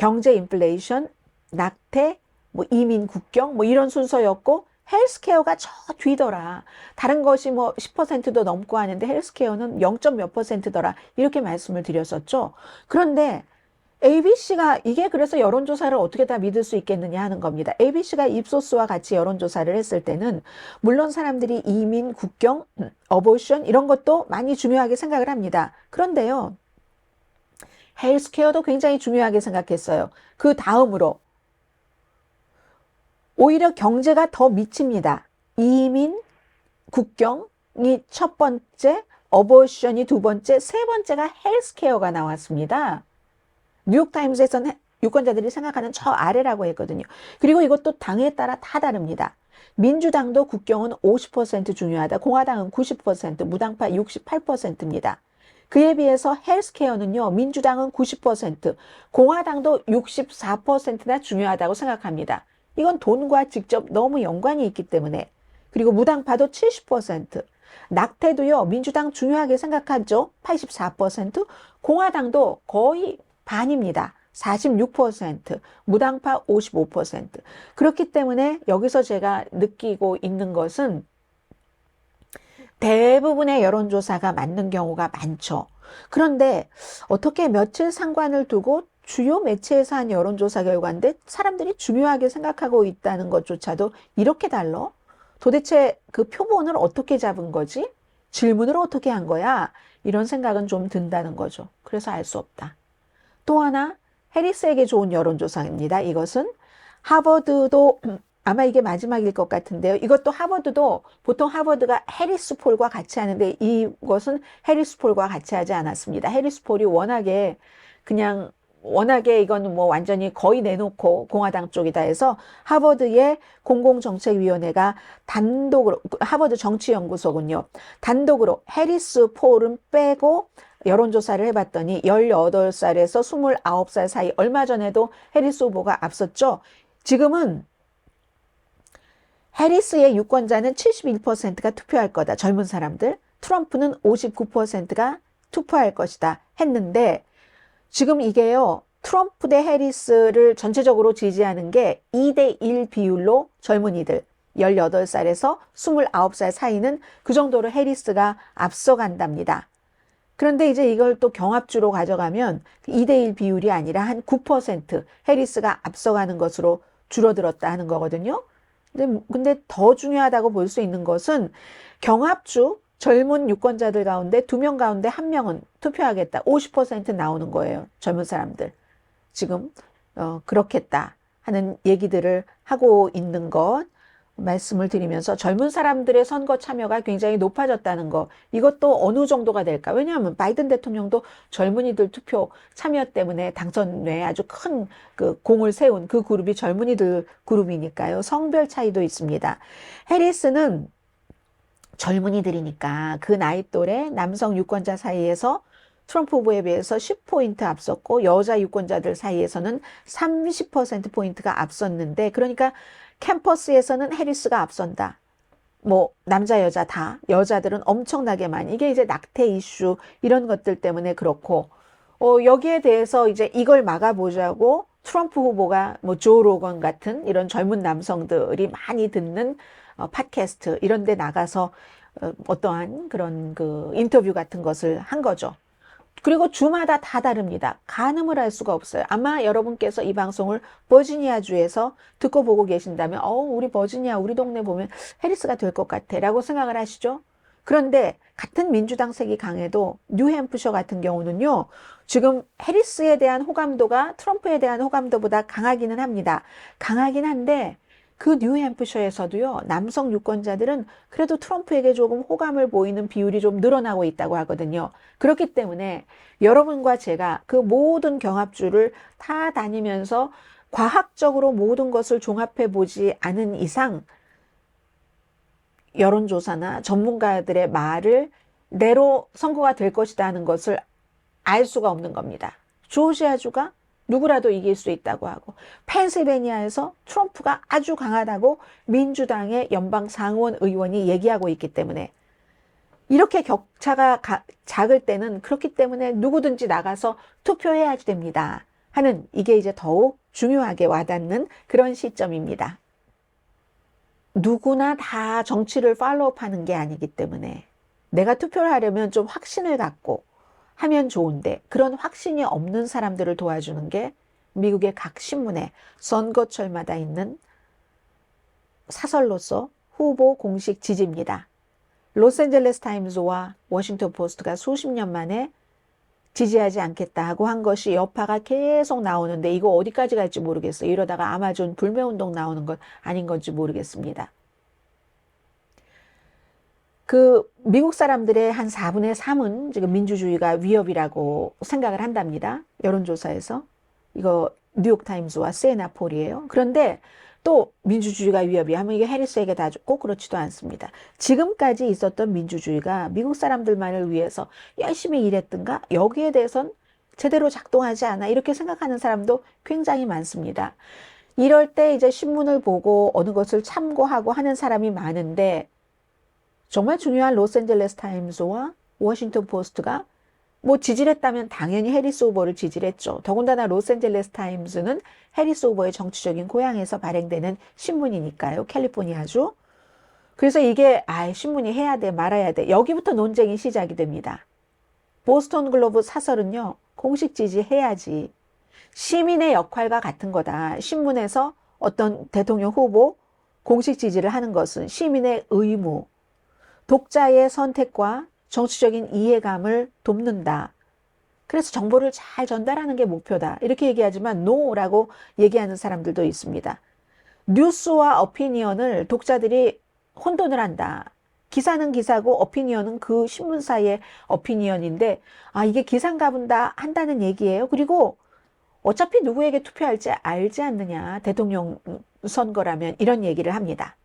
경제 인플레이션, 낙태, 뭐 이민 국경 뭐 이런 순서였고 헬스케어가 저 뒤더라. 다른 것이 뭐 10%도 넘고 하는데 헬스케어는 0. 몇 %더라. 이렇게 말씀을 드렸었죠. 그런데 ABC가 이게 그래서 여론조사를 어떻게 다 믿을 수 있겠느냐 하는 겁니다. ABC가 입소스와 같이 여론조사를 했을 때는 물론 사람들이 이민, 국경, 어보션 이런 것도 많이 중요하게 생각을 합니다. 그런데요. 헬스케어도 굉장히 중요하게 생각했어요. 그 다음으로 오히려 경제가 더 미칩니다. 이민, 국경이 첫 번째, 어보션이 두 번째, 세 번째가 헬스케어가 나왔습니다. 뉴욕타임스에서는 유권자들이 생각하는 저 아래라고 했거든요. 그리고 이것도 당에 따라 다 다릅니다. 민주당도 국경은 50% 중요하다. 공화당은 90%, 무당파 68%입니다. 그에 비해서 헬스케어는요. 민주당은 90%, 공화당도 64%나 중요하다고 생각합니다. 이건 돈과 직접 너무 연관이 있기 때문에. 그리고 무당파도 70%, 낙태도요. 민주당 중요하게 생각하죠. 84%, 공화당도 거의 반입니다. 46%, 무당파 55%. 그렇기 때문에 여기서 제가 느끼고 있는 것은 대부분의 여론조사가 맞는 경우가 많죠. 그런데 어떻게 며칠 상관을 두고 주요 매체에서 한 여론조사 결과인데 사람들이 중요하게 생각하고 있다는 것조차도 이렇게 달라? 도대체 그 표본을 어떻게 잡은 거지? 질문을 어떻게 한 거야? 이런 생각은 좀 든다는 거죠. 그래서 알 수 없다. 또 하나 해리스에게 좋은 여론조사입니다. 이것은 하버드도 아마 이게 마지막일 것 같은데요. 이것도 하버드도 보통 하버드가 해리스 폴과 같이 하는데 이것은 해리스 폴과 같이 하지 않았습니다. 해리스 폴이 워낙에 이건 뭐 완전히 거의 내놓고 공화당 쪽이다 해서 하버드의 공공정책위원회가 단독으로 하버드 정치연구소군요. 단독으로 해리스 폴은 빼고 여론조사를 해봤더니 18살에서 29살 사이 얼마 전에도 해리스 후보가 앞섰죠. 지금은 해리스의 유권자는 71%가 투표할 거다. 젊은 사람들. 트럼프는 59%가 투표할 것이다 했는데 지금 이게요. 트럼프 대 해리스를 전체적으로 지지하는 게 2대1 비율로 젊은이들 18살에서 29살 사이는 그 정도로 해리스가 앞서간답니다. 그런데 이제 이걸 또 경합주로 가져가면 2대1 비율이 아니라 한 9% 해리스가 앞서가는 것으로 줄어들었다 하는 거거든요. 근데 더 중요하다고 볼 수 있는 것은 경합주 젊은 유권자들 가운데 2명 가운데 1명은 투표하겠다. 50% 나오는 거예요. 젊은 사람들. 지금 그렇겠다 하는 얘기들을 하고 있는 것 말씀을 드리면서 젊은 사람들의 선거 참여가 굉장히 높아졌다는 거 이것도 어느 정도가 될까? 왜냐하면 바이든 대통령도 젊은이들 투표 참여 때문에 당선에 아주 큰 그 공을 세운 그 그룹이 젊은이들 그룹이니까요. 성별 차이도 있습니다. 해리스는 젊은이들이니까 그 나이 또래 남성 유권자 사이에서 트럼프 후보에 비해서 10포인트 앞섰고 여자 유권자들 사이에서는 30%포인트가 앞섰는데 그러니까 캠퍼스에서는 해리스가 앞선다. 뭐 남자 여자 다 여자들은 엄청나게 많이 이게 이제 낙태 이슈 이런 것들 때문에 그렇고 여기에 대해서 이제 이걸 막아보자고 트럼프 후보가 뭐 조 로건 같은 이런 젊은 남성들이 많이 듣는 팟캐스트 이런 데 나가서 어떠한 그런 그 인터뷰 같은 것을 한 거죠. 그리고 주마다 다 다릅니다. 가늠을 할 수가 없어요. 아마 여러분께서 이 방송을 버지니아주에서 듣고 보고 계신다면 우리 버지니아 우리 동네 보면 해리스가 될 것 같아 라고 생각을 하시죠. 그런데 같은 민주당 색이 강해도 뉴햄프셔 같은 경우는요. 지금 해리스에 대한 호감도가 트럼프에 대한 호감도보다 강하기는 합니다. 강하긴 한데 그 뉴햄프셔에서도요. 남성 유권자들은 그래도 트럼프에게 조금 호감을 보이는 비율이 좀 늘어나고 있다고 하거든요. 그렇기 때문에 여러분과 제가 그 모든 경합주를 다 다니면서 과학적으로 모든 것을 종합해 보지 않은 이상 여론조사나 전문가들의 말을 내로 선거가 될 것이다 하는 것을 알 수가 없는 겁니다. 조지아주가 누구라도 이길 수 있다고 하고 펜실베니아에서 트럼프가 아주 강하다고 민주당의 연방 상원 의원이 얘기하고 있기 때문에 이렇게 격차가 작을 때는 그렇기 때문에 누구든지 나가서 투표해야 됩니다. 하는 이게 이제 더욱 중요하게 와닿는 그런 시점입니다. 누구나 다 정치를 팔로우하는 게 아니기 때문에 내가 투표를 하려면 좀 확신을 갖고 하면 좋은데 그런 확신이 없는 사람들을 도와주는 게 미국의 각 신문에 선거철마다 있는 사설로서 후보 공식 지지입니다. 로스앤젤레스 타임즈와 워싱턴 포스트가 수십 년 만에 지지하지 않겠다 하고 한 것이 여파가 계속 나오는데 이거 어디까지 갈지 모르겠어요. 이러다가 아마존 불매운동 나오는 건 아닌 건지 모르겠습니다. 그 미국 사람들의 한 4분의 3은 지금 민주주의가 위협이라고 생각을 한답니다. 여론조사에서. 이거 뉴욕타임즈와 세나폴이에요. 그런데 또 민주주의가 위협이 하면 이게 해리스에게 다 꼭 그렇지도 않습니다. 지금까지 있었던 민주주의가 미국 사람들만을 위해서 열심히 일했든가 여기에 대해선 제대로 작동하지 않아 이렇게 생각하는 사람도 굉장히 많습니다. 이럴 때 이제 신문을 보고 어느 것을 참고하고 하는 사람이 많은데 정말 중요한 로스앤젤레스 타임스와 워싱턴 포스트가 뭐 지지를 했다면 당연히 해리스 후보를 지지를 했죠. 더군다나 로스앤젤레스 타임스는 해리스 후보의 정치적인 고향에서 발행되는 신문이니까요. 캘리포니아주. 그래서 이게 신문이 해야 돼 말아야 돼. 여기부터 논쟁이 시작이 됩니다. 보스턴 글로브 사설은요. 공식 지지해야지. 시민의 역할과 같은 거다. 신문에서 어떤 대통령 후보 공식 지지를 하는 것은 시민의 의무. 독자의 선택과 정치적인 이해감을 돕는다. 그래서 정보를 잘 전달하는 게 목표다. 이렇게 얘기하지만 no라고 얘기하는 사람들도 있습니다. 뉴스와 어피니언을 독자들이 혼돈을 한다. 기사는 기사고 어피니언은 그 신문사의 어피니언인데 이게 기사인가 본다 한다는 얘기예요. 그리고 어차피 누구에게 투표할지 알지 않느냐. 대통령 선거라면 이런 얘기를 합니다.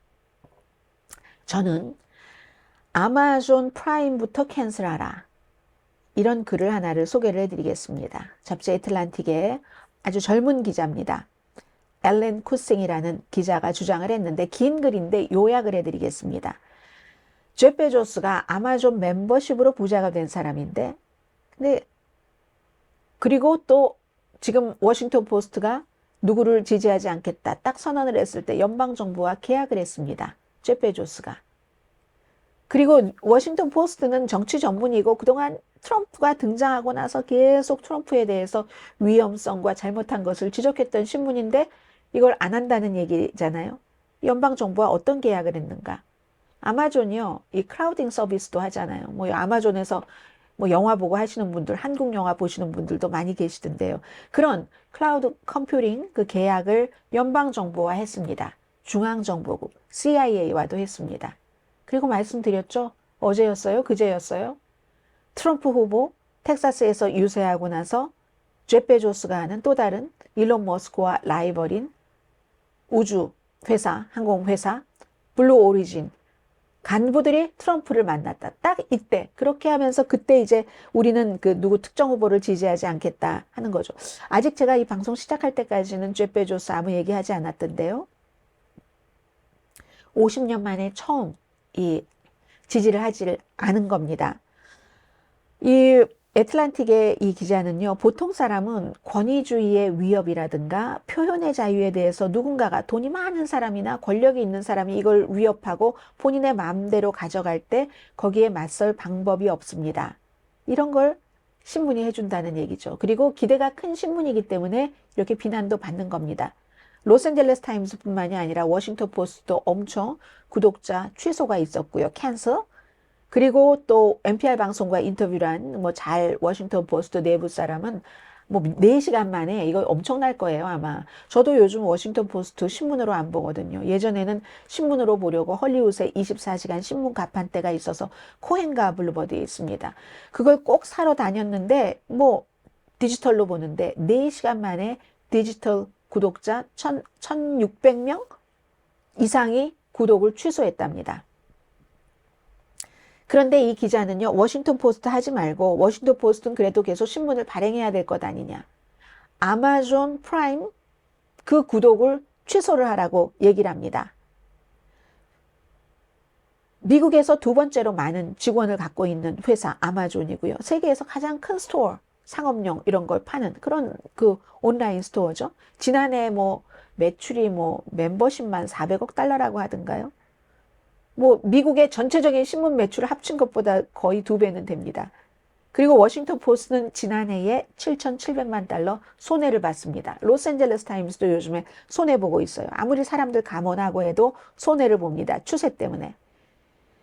저는 아마존 프라임부터 캔슬하라. 이런 글을 하나를 소개를 해드리겠습니다. 잡지 애틀란틱의 아주 젊은 기자입니다. 앨런 쿠싱이라는 기자가 주장을 했는데 긴 글인데 요약을 해드리겠습니다. 제프 베조스가 아마존 멤버십으로 부자가 된 사람인데 근데 그리고 또 지금 워싱턴 포스트가 누구를 지지하지 않겠다 딱 선언을 했을 때 연방정부와 계약을 했습니다. 제프 베조스가. 그리고 워싱턴 포스트는 정치 전문이고 그동안 트럼프가 등장하고 나서 계속 트럼프에 대해서 위험성과 잘못한 것을 지적했던 신문인데 이걸 안 한다는 얘기잖아요. 연방정부와 어떤 계약을 했는가. 아마존이요. 이 크라우딩 서비스도 하잖아요. 뭐 아마존에서 뭐 영화 보고 하시는 분들, 한국 영화 보시는 분들도 많이 계시던데요. 그런 클라우드 컴퓨팅 그 계약을 연방정부와 했습니다. 중앙정보국 CIA와도 했습니다. 그리고 말씀드렸죠. 어제였어요? 그제였어요? 트럼프 후보 텍사스에서 유세하고 나서 제프 베조스가 하는 또 다른 일론 머스크와 라이벌인 우주 회사, 항공회사 블루 오리진 간부들이 트럼프를 만났다. 딱 이때 그렇게 하면서 그때 이제 우리는 그 누구 특정 후보를 지지하지 않겠다 하는 거죠. 아직 제가 이 방송 시작할 때까지는 제프 베조스 아무 얘기하지 않았던데요. 50년 만에 처음 이 지지를 하지 않은 겁니다. 이 애틀란틱의 이 기자는요. 보통 사람은 권위주의의 위협이라든가 표현의 자유에 대해서 누군가가 돈이 많은 사람이나 권력이 있는 사람이 이걸 위협하고 본인의 마음대로 가져갈 때 거기에 맞설 방법이 없습니다. 이런 걸 신문이 해준다는 얘기죠. 그리고 기대가 큰 신문이기 때문에 이렇게 비난도 받는 겁니다. 로스앤젤레스 타임스뿐만이 아니라 워싱턴 포스트도 엄청 구독자 취소가 있었고요. 캔슬. 그리고 또 NPR 방송과 인터뷰를 한 뭐 잘 워싱턴 포스트 내부 사람은 뭐 4시간 만에 이거 엄청날 거예요, 아마. 저도 요즘 워싱턴 포스트 신문으로 안 보거든요. 예전에는 신문으로 보려고 헐리우드에 24시간 신문 갑판 때가 있어서 코헨과 블루버드에 있습니다. 그걸 꼭 사러 다녔는데 뭐 디지털로 보는데 4시간 만에 디지털 구독자 1,600명 이상이 구독을 취소했답니다. 그런데 이 기자는요. 워싱턴 포스트 하지 말고 워싱턴 포스트는 그래도 계속 신문을 발행해야 될 것 아니냐. 아마존 프라임 그 구독을 취소를 하라고 얘기를 합니다. 미국에서 두 번째로 많은 직원을 갖고 있는 회사 아마존이고요. 세계에서 가장 큰 스토어, 상업용 이런 걸 파는 그런 그 온라인 스토어죠. 지난해 뭐 매출이 뭐 멤버십만 400억 달러라고 하던가요? 뭐 미국의 전체적인 신문 매출을 합친 것보다 거의 2배는 됩니다. 그리고 워싱턴 포스트는 지난해에 7,700만 달러 손해를 봤습니다. 로스앤젤레스 타임스도 요즘에 손해보고 있어요. 아무리 사람들 감원하고 해도 손해를 봅니다. 추세 때문에.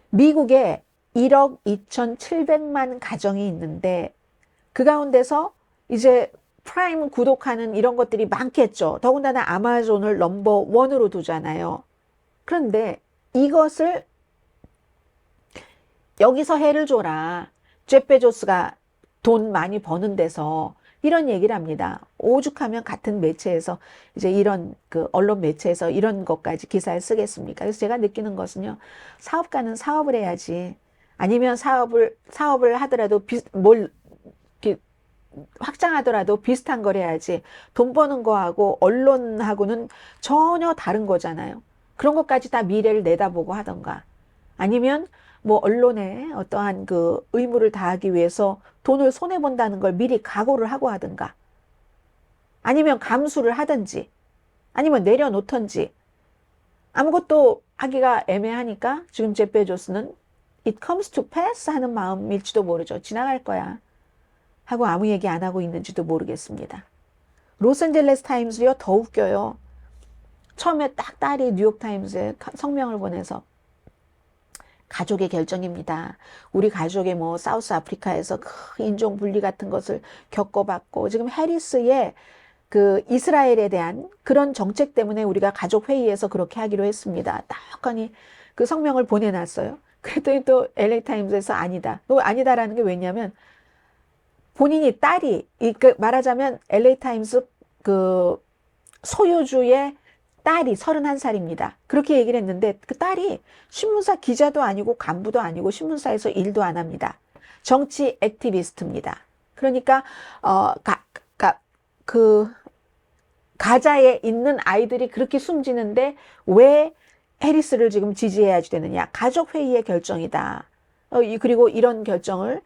미국에 1억 2,700만 가정이 있는데 그 가운데서 이제 프라임 구독하는 이런 것들이 많겠죠. 더군다나 아마존을 넘버 원으로 두잖아요. 그런데 이것을 여기서 해를 줘라. 제프 베조스가 돈 많이 버는 데서 이런 얘기를 합니다. 오죽하면 같은 매체에서 이제 이런 그 언론 매체에서 이런 것까지 기사를 쓰겠습니까? 그래서 제가 느끼는 것은요. 사업가는 사업을 해야지. 아니면 사업을 하더라도 확장하더라도 비슷한 걸 해야지. 돈 버는 거하고 언론하고는 전혀 다른 거잖아요. 그런 것까지 다 미래를 내다보고 하던가. 아니면 뭐 언론에 어떠한 그 의무를 다하기 위해서 돈을 손해본다는 걸 미리 각오를 하고 하든가. 아니면 감수를 하든지. 아니면 내려놓던지. 아무것도 하기가 애매하니까 지금 제프 베조스는 it comes to pass 하는 마음일지도 모르죠. 지나갈 거야. 하고 아무 얘기 안 하고 있는지도 모르겠습니다. 로스앤젤레스 타임스요 더 웃겨요. 처음에 딱 딸이 뉴욕타임스에 성명을 보내서 가족의 결정입니다. 우리 가족의 뭐 사우스 아프리카에서 그 인종 분리 같은 것을 겪어봤고 지금 해리스의 그 이스라엘에 대한 그런 정책 때문에 우리가 가족 회의에서 그렇게 하기로 했습니다. 딱하니 그 성명을 보내놨어요. 그랬더니 또 LA 타임스에서 아니다. 아니다라는 게 왜냐면 본인이 딸이 말하자면 LA 타임스 그 소유주의 딸이 31살입니다. 그렇게 얘기를 했는데 그 딸이 신문사 기자도 아니고 간부도 아니고 신문사에서 일도 안 합니다. 정치 액티비스트입니다. 그러니까 가자에 있는 아이들이 그렇게 숨지는데 왜 해리스를 지금 지지해야지 되느냐. 가족회의의 결정이다. 그리고 이런 결정을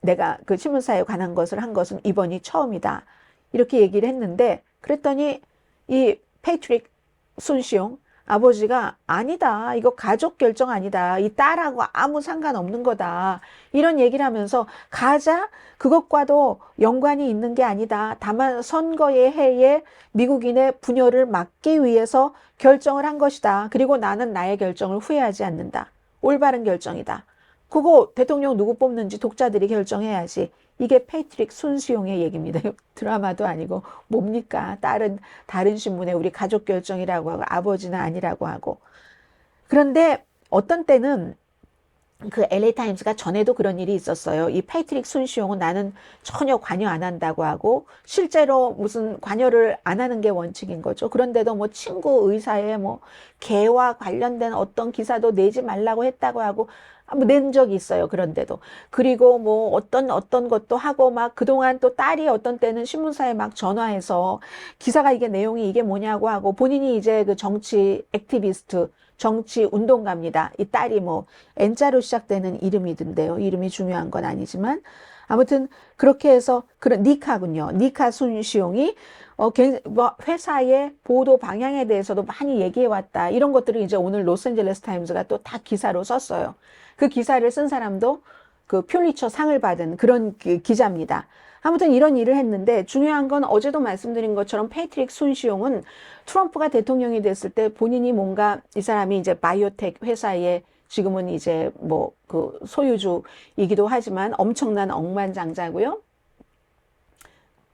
내가 그 신문사에 관한 것을 한 것은 이번이 처음이다. 이렇게 얘기를 했는데 그랬더니 이 패트릭 순시용 아버지가 아니다. 이거 가족 결정 아니다. 이 딸하고 아무 상관없는 거다. 이런 얘기를 하면서 가자 그것과도 연관이 있는 게 아니다. 다만 선거의 해에 미국인의 분열을 막기 위해서 결정을 한 것이다. 그리고 나는 나의 결정을 후회하지 않는다. 올바른 결정이다. 그거 대통령 누구 뽑는지 독자들이 결정해야지. 이게 패트릭 순수용의 얘기입니다. 드라마도 아니고 뭡니까? 다른 신문에 우리 가족 결정이라고 하고 아버지는 아니라고 하고. 그런데 어떤 때는 그 LA 타임스가 전에도 그런 일이 있었어요. 이 패트릭 순수용은 나는 전혀 관여 안 한다고 하고 실제로 무슨 관여를 안 하는 게 원칙인 거죠. 그런데도 뭐 친구 의사에 뭐 개와 관련된 어떤 기사도 내지 말라고 했다고 하고 낸 적이 있어요. 그런데도. 그리고 뭐 어떤 것도 하고 막 그동안 또 딸이 어떤 때는 신문사에 막 전화해서 기사가 이게 내용이 이게 뭐냐고 하고 본인이 이제 그 정치 액티비스트, 정치 운동가입니다. 이 딸이 뭐 N자로 시작되는 이름이던데요. 이름이 중요한 건 아니지만 아무튼 그렇게 해서 그런 니카군요. 니카 순시용이 회사의 보도 방향에 대해서도 많이 얘기해 왔다. 이런 것들을 이제 오늘 로스앤젤레스 타임스가 또 다 기사로 썼어요. 그 기사를 쓴 사람도 그 퓰리처 상을 받은 그런 기자입니다. 아무튼 이런 일을 했는데 중요한 건 어제도 말씀드린 것처럼 패트릭 순시용은 트럼프가 대통령이 됐을 때 본인이 뭔가 이 사람이 이제 바이오텍 회사에 지금은 이제 뭐 그 소유주이기도 하지만 엄청난 억만장자고요.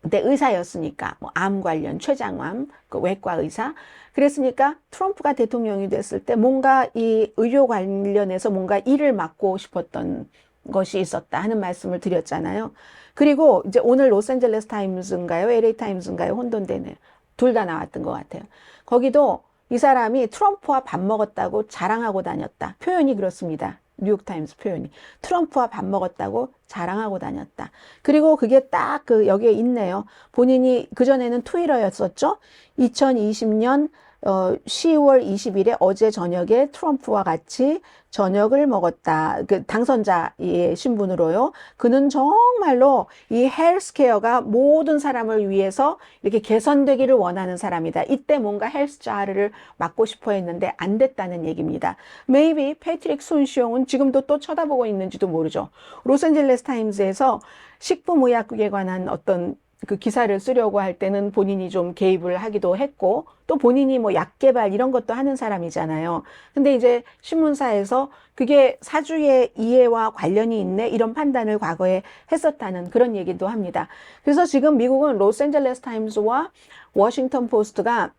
그때 의사였으니까 뭐 암 관련 췌장암 그 외과 의사 그랬으니까 트럼프가 대통령이 됐을 때 뭔가 이 의료 관련해서 뭔가 일을 맡고 싶었던 것이 있었다 하는 말씀을 드렸잖아요. 그리고 이제 오늘 로스앤젤레스 타임스인가요? LA 타임스인가요? 혼돈되네요. 둘 다 나왔던 것 같아요. 거기도 이 사람이 트럼프와 밥 먹었다고 자랑하고 다녔다. 표현이 그렇습니다. 뉴욕타임스 표현이. 트럼프와 밥 먹었다고 자랑하고 다녔다. 그리고 그게 딱 그 여기에 있네요. 본인이 그전에는 트위터였었죠. 2020년 10월 20일에 어제 저녁에 트럼프와 같이 저녁을 먹었다. 그 당선자의 신분으로요. 그는 정말로 이 헬스케어가 모든 사람을 위해서 이렇게 개선되기를 원하는 사람이다. 이때 뭔가 헬스 자르를 맡고 싶어 했는데 안 됐다는 얘기입니다. Maybe 패트릭 손시용은 지금도 또 쳐다보고 있는지도 모르죠. 로스앤젤레스 타임즈에서 식품의약국에 관한 어떤 그 기사를 쓰려고 할 때는 본인이 좀 개입을 하기도 했고 또 본인이 뭐 약 개발 이런 것도 하는 사람이잖아요. 근데 이제 신문사에서 그게 사주의 이해와 관련이 있네 이런 판단을 과거에 했었다는 그런 얘기도 합니다. 그래서 지금 미국은 로스앤젤레스 타임스와 워싱턴 포스트가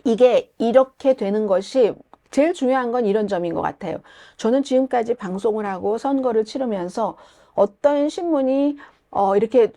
이게 이렇게 되는 것이 제일 중요한 건 이런 점인 것 같아요. 저는 지금까지 방송을 하고 선거를 치르면서 어떤 신문이 이렇게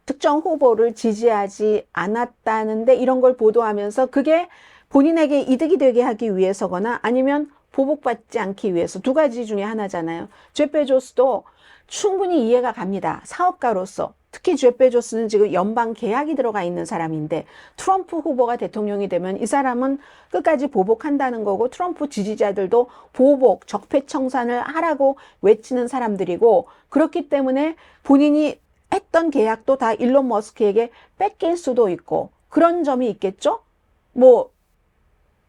특정 후보를 지지하지 않았다는데 이런 걸 보도하면서 그게 본인에게 이득이 되게 하기 위해서거나 아니면 보복받지 않기 위해서 두 가지 중에 하나잖아요. 제프 베조스도 충분히 이해가 갑니다. 사업가로서. 특히 제프 베조스는 지금 연방 계약이 들어가 있는 사람인데 트럼프 후보가 대통령이 되면 이 사람은 끝까지 보복한다는 거고 트럼프 지지자들도 보복, 적폐청산을 하라고 외치는 사람들이고 그렇기 때문에 본인이 했던 계약도 다 일론 머스크에게 뺏길 수도 있고 그런 점이 있겠죠? 뭐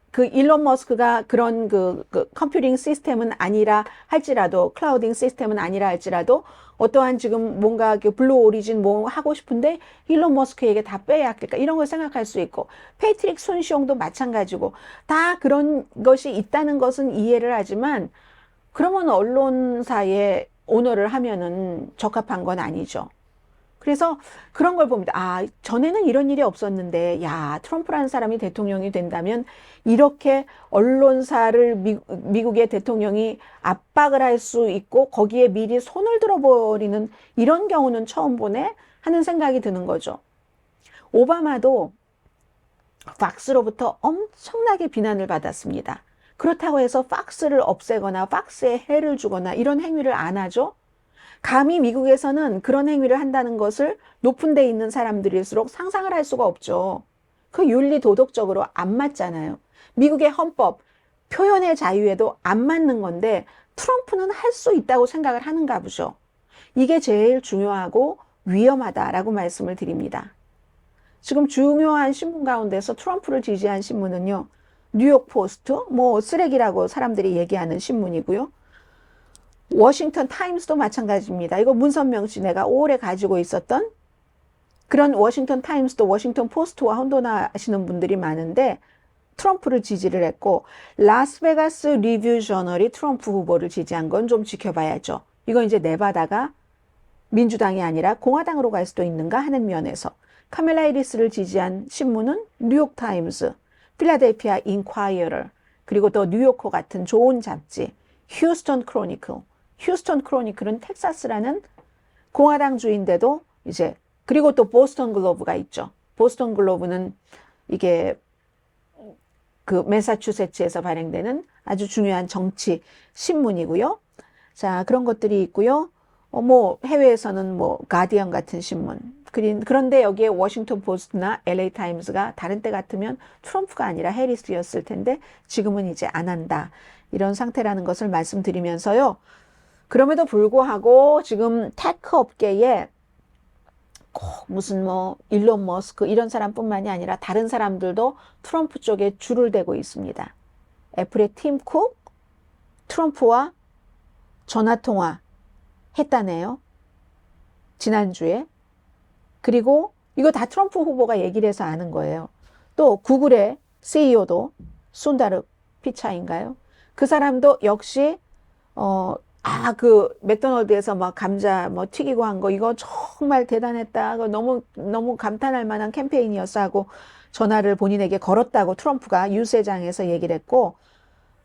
그 일론 머스크가 그런 그 컴퓨팅 시스템은 아니라 할지라도 클라우딩 시스템은 아니라 할지라도 어떠한 지금 뭔가 그 블루 오리진 뭐 하고 싶은데 일론 머스크에게 다 빼야 할까 이런 걸 생각할 수 있고 패트릭 손시용도 마찬가지고 다 그런 것이 있다는 것은 이해를 하지만 그러면 언론사에 오너를 하면은 적합한 건 아니죠. 그래서 그런 걸 봅니다. 아, 전에는 이런 일이 없었는데, 야, 트럼프라는 사람이 대통령이 된다면 이렇게 언론사를 미국의 대통령이 압박을 할 수 있고 거기에 미리 손을 들어버리는 이런 경우는 처음 보네? 하는 생각이 드는 거죠. 오바마도 팍스로부터 엄청나게 비난을 받았습니다. 그렇다고 해서 팍스를 없애거나 팍스에 해를 주거나 이런 행위를 안 하죠. 감히 미국에서는 그런 행위를 한다는 것을 높은 데 있는 사람들일수록 상상을 할 수가 없죠. 그 윤리 도덕적으로 안 맞잖아요. 미국의 헌법, 표현의 자유에도 안 맞는 건데 트럼프는 할 수 있다고 생각을 하는가 보죠. 이게 제일 중요하고 위험하다라고 말씀을 드립니다. 지금 중요한 신문 가운데서 트럼프를 지지한 신문은요. 뉴욕 포스트, 뭐 쓰레기라고 사람들이 얘기하는 신문이고요. 워싱턴 타임스도 마찬가지입니다. 이거 문선명 씨 내가 오래 가지고 있었던 그런 워싱턴 타임스도 워싱턴 포스트와 혼돈하시는 분들이 많은데 트럼프를 지지를 했고 라스베가스 리뷰 저널이 트럼프 후보를 지지한 건 좀 지켜봐야죠. 이건 이제 네바다가 민주당이 아니라 공화당으로 갈 수도 있는가 하는 면에서 카멜라 해리스를 지지한 신문은 뉴욕 타임스, 필라델피아 인콰이어러 그리고 또 뉴요커 같은 좋은 잡지 휴스턴 크로니클. 휴스턴 크로니클은 텍사스라는 공화당주인데도 이제 그리고 또 보스턴 글로브가 있죠. 보스턴 글로브는 이게 그 매사추세츠에서 발행되는 아주 중요한 정치 신문이고요. 자, 그런 것들이 있고요. 뭐 해외에서는 뭐 가디언 같은 신문. 그런데 여기에 워싱턴 포스트나 LA 타임스가 다른 때 같으면 트럼프가 아니라 해리스였을 텐데 지금은 이제 안 한다. 이런 상태라는 것을 말씀드리면서요. 그럼에도 불구하고 지금 테크 업계에 꼭 무슨 뭐 일론 머스크 이런 사람뿐만이 아니라 다른 사람들도 트럼프 쪽에 줄을 대고 있습니다. 애플의 팀 쿡 트럼프와 전화통화 했다네요. 지난주에. 그리고 이거 다 트럼프 후보가 얘기를 해서 아는 거예요. 또 구글의 CEO도 순다르 피차인가요? 그 사람도 역시 그 맥도날드에서 막 감자 뭐 튀기고 한 거 이거 정말 대단했다. 너무 감탄할 만한 캠페인이었어 하고 전화를 본인에게 걸었다고 트럼프가 유세장에서 얘기를 했고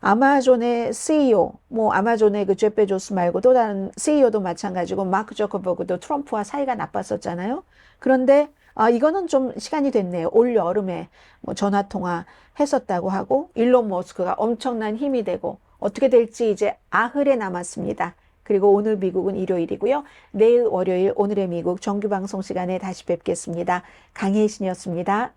아마존의 CEO, 뭐 아마존의 그 제프 베조스 말고 또 다른 CEO도 마찬가지고 마크 저커버그도 트럼프와 사이가 나빴었잖아요. 그런데 이거는 좀 시간이 됐네요. 올 여름에 뭐 전화 통화 했었다고 하고 일론 머스크가 엄청난 힘이 되고 어떻게 될지 이제 아흘에 남았습니다. 그리고 오늘 미국은 일요일이고요. 내일 월요일 오늘의 미국 정규 방송 시간에 다시 뵙겠습니다. 강혜신이었습니다.